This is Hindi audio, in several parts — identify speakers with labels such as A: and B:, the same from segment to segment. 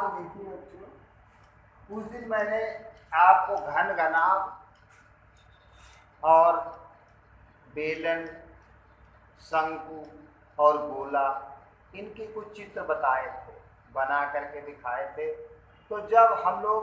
A: तो देखिए बच्चों, उस दिन मैंने आपको घन घनाभ और बेलन, शंकु और गोला इनके कुछ चित्र बताए थे, बना करके दिखाए थे। तो जब हम लोग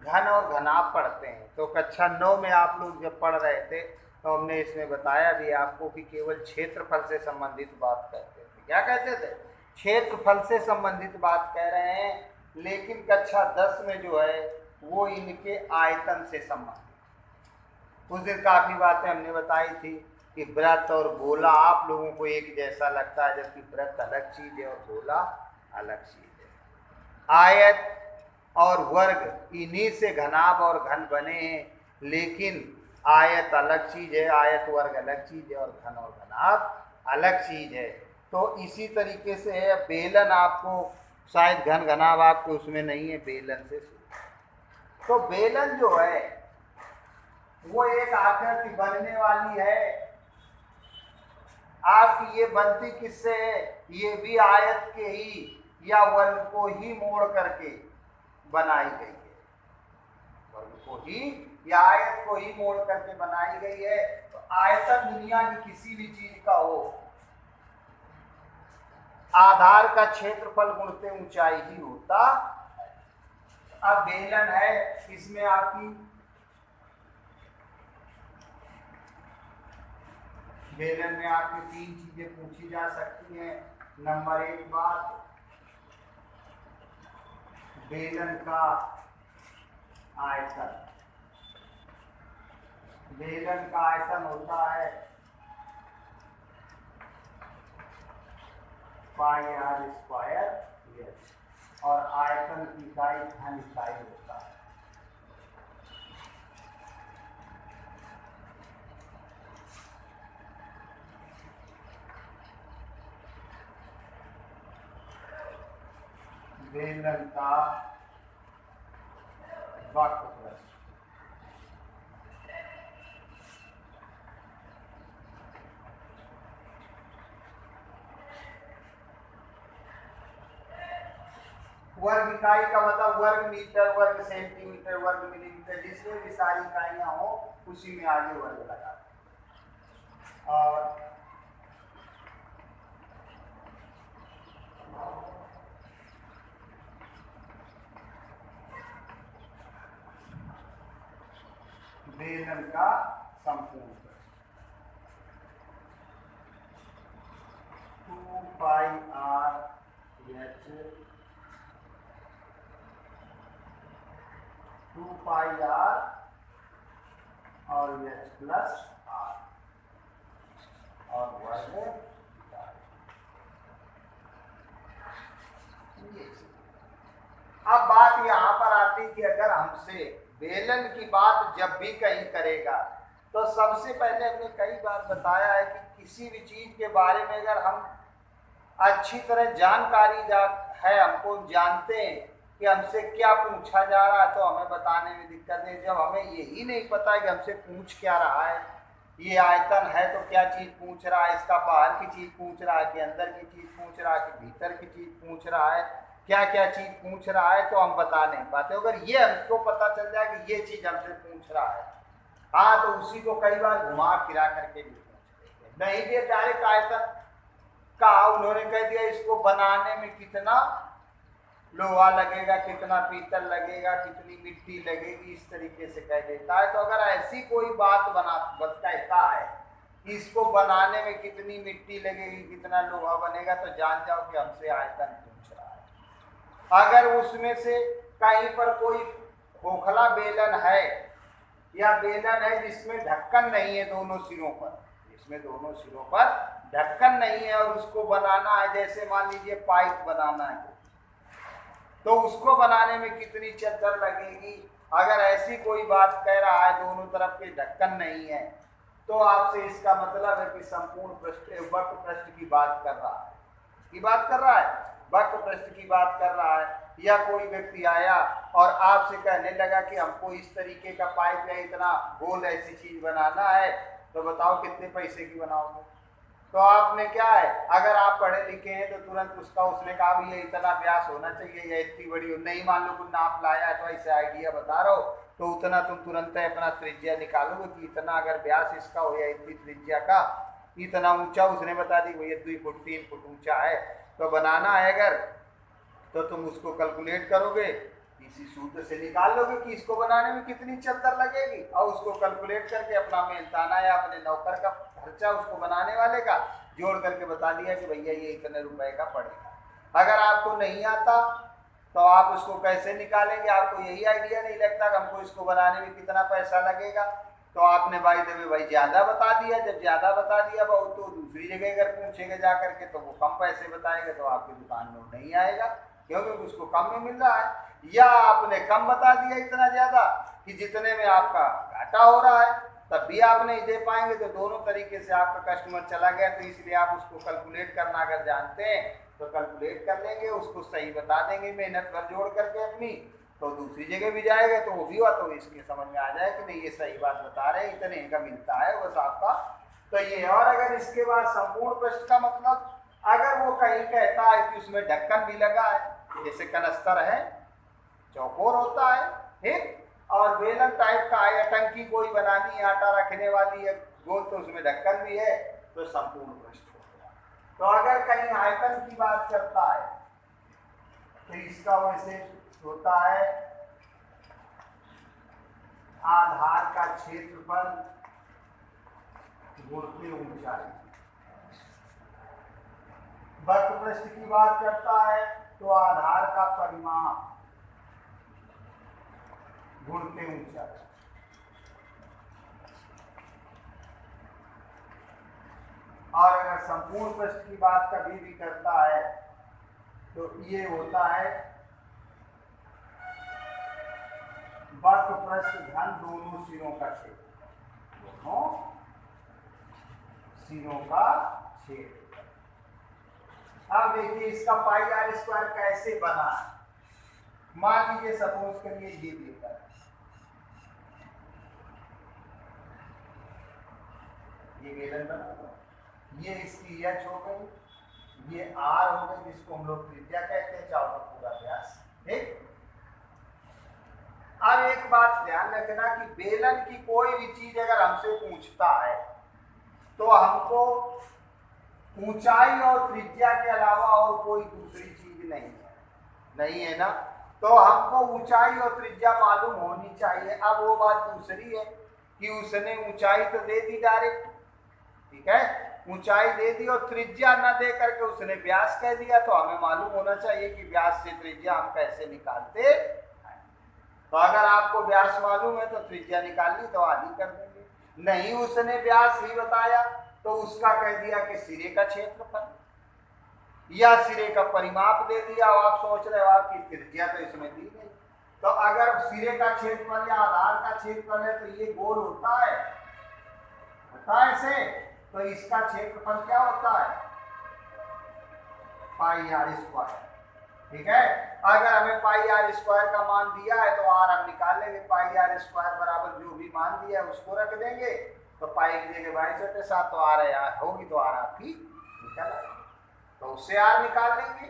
A: घन और घनाभ पढ़ते हैं तो कक्षा 9 में आप लोग जब पढ़ रहे थे तो हमने इसमें बताया भी आपको कि केवल क्षेत्रफल से संबंधित बात करते थे। क्या कहते थे? क्षेत्रफल से संबंधित बात कह रहे हैं, लेकिन कक्षा 10 में जो है वो इनके आयतन से संबंधित। उस दिन काफ़ी बातें हमने बताई थी कि वृत्त और गोला आप लोगों को एक जैसा लगता है, जबकि वृत्त अलग चीज़ है और गोला अलग चीज़ है। आयत और वर्ग इन्हीं से घनाभ और घन बने हैं, लेकिन आयत अलग चीज़ है, आयत वर्ग अलग चीज़ है और घन और घनाभ अलग चीज़ है। तो इसी तरीके से है। बेलन आपको शायद घन घनाभ आपको उसमें नहीं है, बेलन से। तो बेलन जो है वो एक आकृति बनने वाली है। आपकी ये बनती किससे है? ये भी आयत के ही या वर्ग को ही मोड़ करके बनाई गई है। वर्ग को ही या आयत को ही मोड़ करके बनाई गई है। तो आयतन दुनिया की किसी भी चीज का हो, आधार का क्षेत्रफल गुणते ऊंचाई ही होता। अब बेलन है, इसमें आपकी बेलन में आपकी 3 चीजें पूछी जा सकती हैं। नंबर 1 बात, बेलन का आयतन। बेलन का आयतन होता है पाई आर स्क्वायर एच, और आयतन की इकाई घन इकाई होता है। बेलन का वक्रपृष्ठ। वर्ग इकाई का मतलब वर्ग मीटर, वर्ग सेंटीमीटर, वर्ग मिलीमीटर, जिसमें भी सारी इकाइयां हो उसी में आगे वर्ग लगा। और बेलन का संपूर्ण 2 पाई आर एच, 2 पाई आर और एच प्लस आर और वर्ग। अब बात यहाँ पर आती कि अगर हमसे बेलन की बात जब भी कहीं करेगा तो सबसे पहले हमने कई बार बताया है कि किसी भी चीज के बारे में अगर हम अच्छी तरह जानकारी है, हमको जानते हैं कि हमसे क्या पूछा जा रहा है, तो हमें बताने में दिक्कत नहीं। जब हमें यही नहीं पता है कि हमसे पूछ क्या रहा है, ये आयतन है तो क्या चीज पूछ रहा है, इसका बाहर की चीज पूछ रहा है कि अंदर की चीज पूछ रहा है कि भीतर की चीज पूछ रहा है, क्या क्या चीज पूछ रहा है, तो हम बता नहीं पाते। अगर ये हमको पता चल जाए कि ये चीज हमसे पूछ रहा है, हाँ, तो उसी को कई बार घुमा फिरा करके भी पूछ लेते हैं। नहीं भी डायरेक्ट आयतन का उन्होंने कह दिया इसको बनाने में कितना लोहा लगेगा, कितना पीतल लगेगा, कितनी मिट्टी लगेगी, इस तरीके से कह देता है। तो अगर ऐसी कोई बात कहता है कि इसको बनाने में कितनी मिट्टी लगेगी, कितना लोहा बनेगा, तो जान जाओ कि हमसे आयतन पूछ रहा है। अगर उसमें से कहीं पर कोई खोखला बेलन है या बेलन है जिसमें ढक्कन नहीं है दोनों सिरों पर, इसमें दोनों सिरों पर ढक्कन नहीं है और उसको बनाना है, जैसे मान लीजिए पाइप बनाना है, तो उसको बनाने में कितनी चद्दर लगेगी। अगर ऐसी कोई बात कह रहा है दोनों तरफ के ढक्कन नहीं है, तो आपसे इसका मतलब है कि संपूर्ण वक्र पृष्ठ की बात कर रहा है, की बात कर रहा है, वक्र पृष्ठ की बात कर रहा है। या कोई व्यक्ति आया और आपसे कहने लगा कि हमको इस तरीके का पाइप या इतना गोल ऐसी चीज बनाना है, तो बताओ कितने पैसे की बनाओगे? तो आपने क्या है, अगर आप पढ़े लिखे हैं तो तुरंत उसका उसने कहा भी ये इतना व्यास होना चाहिए, ये इतनी बड़ी नहीं, मान लो कुछ नाप लाया है तो ऐसे आइडिया बता रहा हो, तो उतना तुम तुरंत अपना त्रिज्या निकालोगे कि इतना अगर व्यास इसका हो या इतनी त्रिज्या का, इतना ऊंचा उसने बता दी भैया 2 फुट 3 फुट ऊंचा है, तो बनाना है अगर तो तुम उसको कैलकुलेट करोगे, इसी सूत्र से निकाल लोगे कि इसको बनाने में कितनी चद्दर लगेगी, और उसको कैलकुलेट करके अपना मेहनताना या अपने नौकर का खर्चा उसको बनाने वाले का जोड़ करके बता दिया कि भैया ये इतने रुपए का पड़ेगा। अगर आपको नहीं आता तो आप उसको कैसे निकालेंगे, आपको यही आइडिया नहीं लगता कि हमको इसको बनाने में कितना पैसा लगेगा, तो आपने भाई देवे भाई ज्यादा बता दिया, जब ज्यादा बता दिया बहुत तो दूसरी जगह अगर पूछेंगे जा करके तो वो कम पैसे बताएंगे तो आपकी दुकान में नहीं आएगा, क्योंकि उसको कम में मिल रहा है, या आपने कम बता दिया इतना ज्यादा कि जितने में आपका घाटा हो रहा है तब भी आप नहीं दे पाएंगे, तो दोनों तरीके से आपका कस्टमर चला गया, तो इसलिए आप उसको कैलकुलेट करना अगर जानते हैं तो कैलकुलेट कर लेंगे, उसको सही बता देंगे मेहनत भर जोड़ करके अपनी, तो दूसरी जगह भी जाएगा तो वो भी हुआ, तो इसके समझ में आ जाए कि नहीं ये सही बात बता रहे हैं, इतने का मिलता है बस आपका। तो ये, और अगर इसके बाद संपूर्ण प्रश्न का मतलब, अगर वो कहीं कहता है कि उसमें ढक्कन भी लगा है, जैसे कनस्तर है चौकोर होता है ठीक, और बेलन टाइप का है, टंकी कोई बनानी है आटा रखने वाली है गोल, तो उसमें ढक्कन भी है, तो संपूर्ण पृष्ठ हो गया। तो अगर कहीं आयतन की बात करता है तो इसका वैसे होता है आधार का क्षेत्रफल गुणित ऊंचाई। वक्र पृष्ठ की बात करता है तो आधार का परिमाप गुणित ऊंचाई। और अगर संपूर्ण पृष्ठ की बात कभी भी करता है तो ये होता है वक्र पृष्ठ घन दोनों सिरों का क्षेत्र, दोनों सिरों का क्षेत्र। अब देखिए इसका पाई आर स्क्वायर कैसे बना है, मान लीजिए सपोज करिए ये देता है, ये बेलन बना, ये इसकी एच हो गई, ये आर हो गई जिसको हम लोग त्रिज्या कहते हैं, चाहो तो पूरा व्यास ठीक। अब एक बात ध्यान रखना कि बेलन की कोई भी चीज अगर हमसे पूछता है तो हमको ऊंचाई और त्रिज्या के अलावा और कोई दूसरी चीज नहीं है ना, तो हमको ऊंचाई और त्रिज्या मालूम होनी चाहिए। अब वो बात दूसरी है कि उसने ऊंचाई तो दे दी डायरेक्ट, ठीक है, ऊंचाई दे दी और त्रिज्या न दे करके उसने व्यास कह दिया, तो हमें मालूम होना चाहिए कि व्यास से त्रिज्या हम कैसे निकालते हैं। तो अगर आपको व्यास मालूम है तो त्रिज्या निकालनी तो आधी कर देंगे, नहीं उसने व्यास ही बताया तो उसका कह दिया कि सिरे का क्षेत्रफल या सिरे का परिमाप दे दिया, और आप सोच रहे हो आपकी त्रिज्या तो इसमें दी नहीं, तो अगर सिरे का क्षेत्रफल या आधार का क्षेत्रफल है तो ये गोल होता है ऐसे, तो इसका क्षेत्रफल क्या होता है पाई आर स्क्वायर, ठीक है। अगर हमें पाई आर स्क्वायर का मान दिया है तो आर हम निकाल लेंगे, पाई आर स्क्वायर बराबर जो भी मान दिया है उसको रख देंगे, तो पाई की जगह 22/7 तो आर होगी, तो आर आपकी निकल आएगी, तो उससे आर निकाल लेंगे।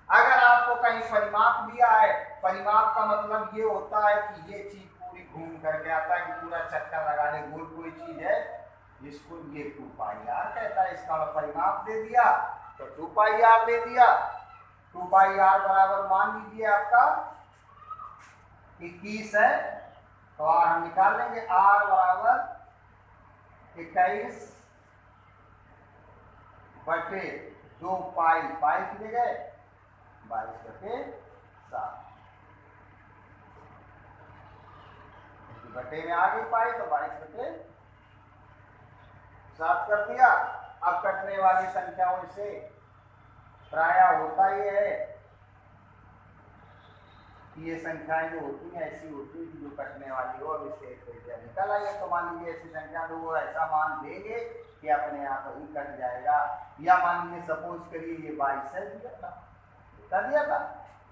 A: अगर आपको कहीं परिमाप दिया है, परिमाप का मतलब ये होता है कि ये चीज पूरी घूम करके आता है कि पूरा चक्कर लगा ले, गोल कोई चीज है जिसको ये 2 पाई आर कहता है, इसका परिमाप दे दिया तो 2 पाई आर दे दिया, 2 पाई आर बराबर मान लीजिए आपका 21 है, तो आर हम निकाल लेंगे, आर बराबर 21/2 पाई, पाई की जगह 22/7, बटे में आ गई पाई तो 22/7 कर दिया। अब कटने वाली संख्याओं से प्राय होता ही है कि ये संख्याएं जो होती हैं ऐसी होती है कि जो कटने वाली हो, अब इससे त्रिज्या निकल आई है, तो मान लीजिए ऐसी संख्या तो वो ऐसा मान देंगे कि अपने आप ही कट जाएगा, या मान लीजिए सपोज करिए ये 22 है दिया था, कितना दिया था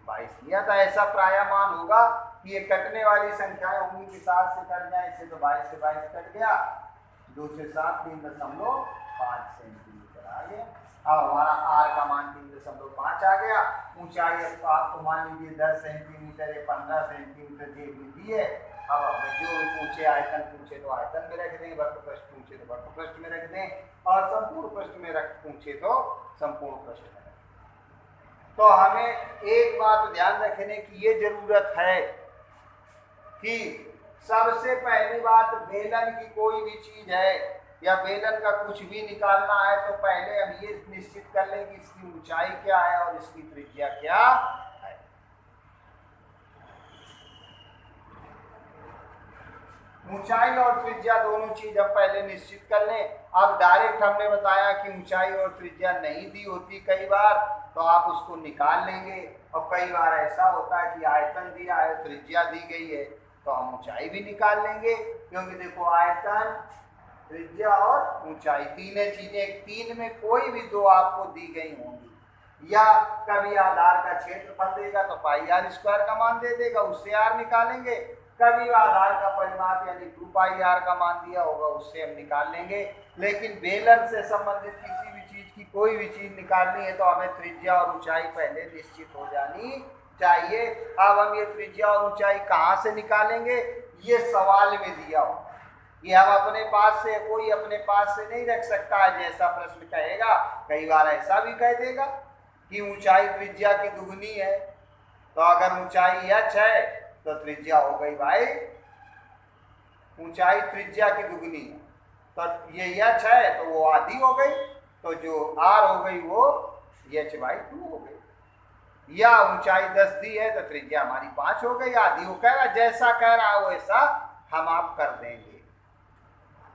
A: 22 दिया था, ऐसा प्राय मान होगा कि ये कटने वाली संख्याएं उन्हीं के साथ से कट जाए, इससे तो 22 से 22 कट गया, 2 से 7 3.5 सेंटीमीटर ये अब हमारा आर का मान 3.5 आ गया। ऊंचाई आपको मान लीजिए 10 सेंटीमीटर या 15 सेंटीमीटर दे दी है। अब हमें जो भी पूछे आयतन पूछे तो आयतन में रख दें, वक्र पृष्ठ पूछे तो वक्र पृष्ठ में रख दें, और संपूर्ण पृष्ठ में रख पूछे तो संपूर्ण पृष्ठ में रख दें। तो हमें एक बात ध्यान रखने की ये जरूरत है कि सबसे पहली बात, बेलन की कोई भी चीज है या बेलन का कुछ भी निकालना है तो पहले हम ये निश्चित कर लें कि इसकी ऊंचाई क्या है और इसकी त्रिज्या क्या है। ऊंचाई और त्रिज्या दोनों चीज हम पहले निश्चित कर लें। अब डायरेक्ट हमने बताया कि ऊंचाई और त्रिज्या नहीं दी होती कई बार, तो आप उसको निकाल लेंगे। और कई बार ऐसा होता है कि आयतन दिया है, त्रिज्या दी गई है, तो हम ऊंचाई भी निकाल लेंगे, क्योंकि देखो आयतन, त्रिज्या और ऊंचाई तीन चीजें, तीन में कोई भी दो आपको दी गई होंगी। या कभी आधार का क्षेत्रफल देगा तो पाई आर स्क्वायर का मान दे देगा, उससे आर निकालेंगे। कभी आधार का परिमाप यानी 2 पाई आर का मान दिया होगा, उससे हम निकाल लेंगे। लेकिन बेलन से संबंधित किसी भी चीज की कोई भी चीज निकालनी है तो हमें त्रिज्या और ऊंचाई पहले निश्चित हो जानी चाहिए। अब हम ये त्रिज्या और ऊंचाई कहाँ से निकालेंगे, ये सवाल में दिया हो। ये हम अपने पास से, कोई अपने पास से नहीं रख सकता है, जैसा प्रश्न कहेगा। कई बार ऐसा भी कह देगा कि ऊंचाई त्रिज्या की दुगनी है, तो अगर ऊंचाई h है तो त्रिज्या हो गई भाई, ऊंचाई त्रिज्या की दुगनी है, तो ये h है तो वो आधी हो गई, तो जो r हो गई वो h/2 हो गई। या ऊंचाई 10 दी है तो त्रिज्या हमारी 5 हो गई, आधी हो। कह रहा जैसा कह रहा है वैसा हम आप कर देंगे,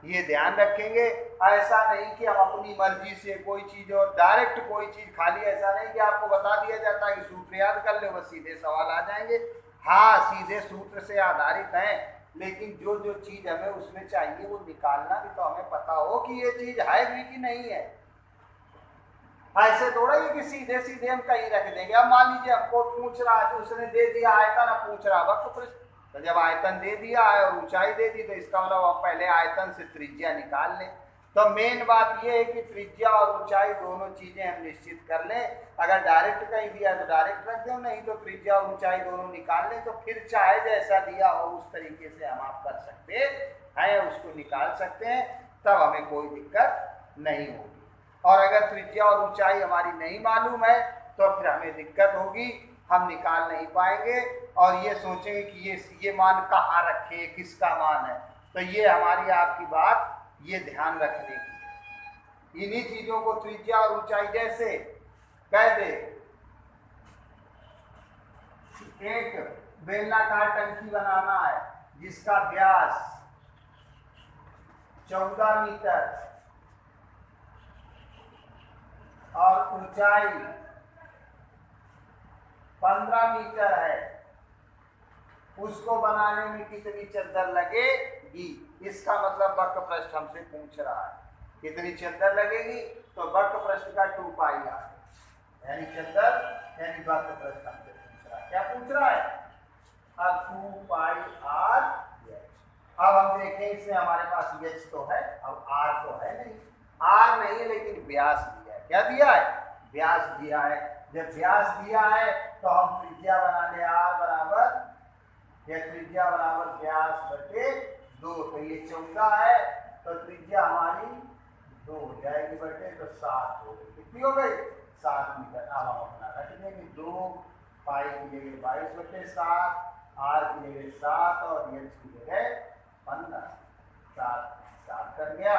A: ये ध्यान रखेंगे। ऐसा नहीं कि हम अपनी मर्जी से कोई चीज और डायरेक्ट कोई चीज, खाली ऐसा नहीं कि आपको बता दिया जाता है कि सूत्र याद कर ले बस सीधे सवाल आ जाएंगे। हाँ, सीधे सूत्र से आधारित हैं, लेकिन जो जो चीज हमें उसमें चाहिए वो निकालना भी तो हमें पता हो कि ये चीज है भी कि नहीं है। ऐसे थोड़ा ही कि सीधे सीधे हम कहीं रख देंगे। अब मान लीजिए हमको पूछ रहा है, उसने दे दिया आयतन, अब पूछ रहा वक्र पृष्ठ, तो जब आयतन दे दिया है और ऊंचाई दे दी तो इसका मतलब आप पहले आयतन से त्रिज्या निकाल लें। तो मेन बात यह है कि त्रिज्या और ऊंचाई दोनों चीजें हम निश्चित कर लें। अगर डायरेक्ट कहीं दिया तो डायरेक्ट रख दें, नहीं तो त्रिज्या और ऊंचाई दोनों निकाल लें। तो फिर चाहे जैसा दिया हो उस तरीके से हम आप कर सकते हैं, उसको निकाल सकते हैं, तब हमें कोई दिक्कत नहीं होगी। और अगर त्रिज्या और ऊंचाई हमारी नहीं मालूम है तो फिर हमें दिक्कत होगी, हम निकाल नहीं पाएंगे और ये सोचेंगे कि ये मान कहाँ रखे, किसका मान है। तो ये हमारी आपकी बात ये ध्यान रखने की। इन्हीं चीजों को त्रिज्या और ऊंचाई, जैसे कह दे एक बेलनाकार टंकी बनाना है जिसका व्यास 14 मीटर और ऊंचाई 15 मीटर है, उसको बनाने में कितनी चद्दर लगेगी। इसका मतलब वक्र पृष्ठ हमसे पूछ रहा है कितनी चद्दर लगेगी, तो वक्र पृष्ठ का 2 पाई आर यानी चद्दर यानी वक्र पृष्ठ हमसे पूछ रहा है। क्या पूछ रहा है, अब 2 पाई आर। अब हम देखें इसमें हमारे पास h तो है, अब r तो है नहीं, r नहीं है लेकिन व्यास दिया है। क्या दिया है, व्यास दिया है। जब व्यास दिया है तो हम त्रिज्या बना ले r बराबर, या त्रिज्या बराबर व्यास बटे 2, तो ये 14 है तो त्रिज्या हमारी 2 हो जाएगी बटे, तो 7 हो गई। कितनी हो गई, 7 मीटर। अब हम अपना रख देंगे 2 पाई की जगह 22 बटे 7, r की जगह 7 और h की जगह 15, 7 कर गया,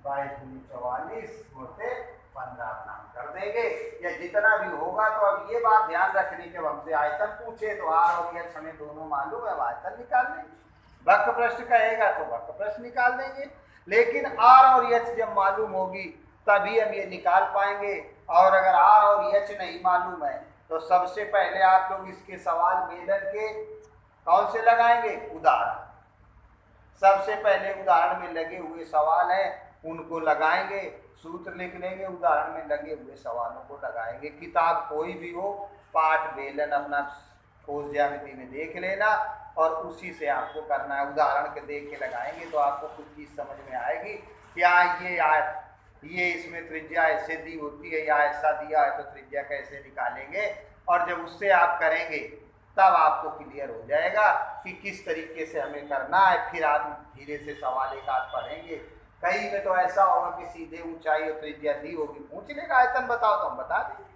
A: 22 दूनी 44 बटे 15 अपना कर देंगे। या जितना भी होगा, तो अब ये बात ध्यान रखने के, हमसे आयतन पूछे तो r और h हमें दोनों मालूम है, आयतन निकाल देंगे। वक्र पृष्ठ कहेगा तो वक्र पृष्ठ निकाल देंगे। लेकिन r और h जब मालूम होगी तभी हम ये निकाल पाएंगे। और अगर r और h नहीं मालूम है तो सबसे पहले आप लोग इसके सवाल बेलन के कौन से लगाएंगे, उदाहरण। सबसे पहले उदाहरण में लगे हुए सवाल हैं उनको लगाएंगे, सूत्र लिख लेंगे, उदाहरण में लगे हुए सवालों को लगाएंगे। किताब कोई भी हो, पाठ बेलन अपना ठोस ज्यामिति में देख लेना और उसी से आपको करना है। उदाहरण के देख के लगाएंगे तो आपको कुछ चीज समझ में आएगी। क्या ये ये इसमें त्रिज्या ऐसे दी होती है या ऐसा दिया है तो त्रिज्या कैसे निकालेंगे, और जब उससे आप करेंगे तब आपको क्लियर हो जाएगा कि किस तरीके से हमें करना है। फिर आप धीरे से सवाल एक आध पढ़ेंगे। कई में तो ऐसा होगा कि सीधे ऊंचाई और त्रिज्या दी होगी, पूछने का आयतन बताओ तो हम बता देंगे।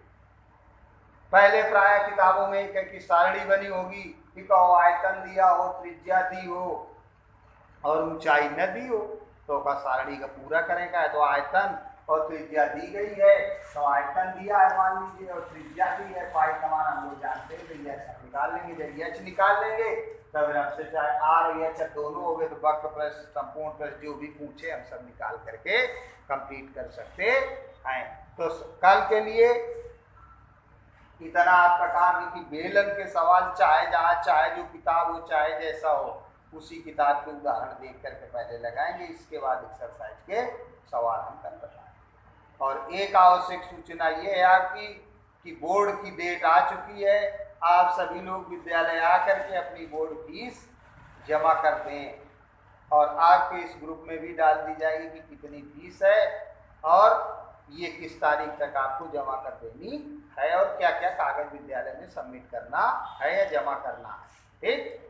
A: पहले प्राय किताबों में एक की सारणी बनी होगी कि कहो आयतन दिया हो, त्रिज्या दी हो और ऊंचाई न दी हो, तो का सारणी का पूरा करेगा। तो आयतन और त्रिज्या दी गई है तो आयतन दिया है मान लीजिए और त्रिज्या दी है, पाई का मान हम लोग जानते हैं, तो यह निकाल लेंगे। जब एच निकाल लेंगे तब हमसे चाहे आर एच दोनों हो गए तो वक्र प्लस संपूर्ण प्लस जो भी पूछे हम सब निकाल करके कंप्लीट कर सकते हैं। तो कल के लिए इतना आपका काम है कि बेलन के सवाल चाहे जहाँ चाहे जो किताब हो चाहे जैसा हो उसी किताब के उदाहरण देख करके पहले लगाएंगे, इसके बाद एक्सरसाइज के सवाल हम कर बताएंगे। और एक आवश्यक सूचना ये है आपकी कि बोर्ड की डेट आ चुकी है, आप सभी लोग विद्यालय आकर के अपनी बोर्ड फीस जमा कर दें और आपके इस ग्रुप में भी डाल दी जाएगी कि कितनी फीस है और ये किस तारीख तक आपको जमा कर देनी है और क्या क्या कागज विद्यालय में सबमिट करना है या जमा करना है। ठीक।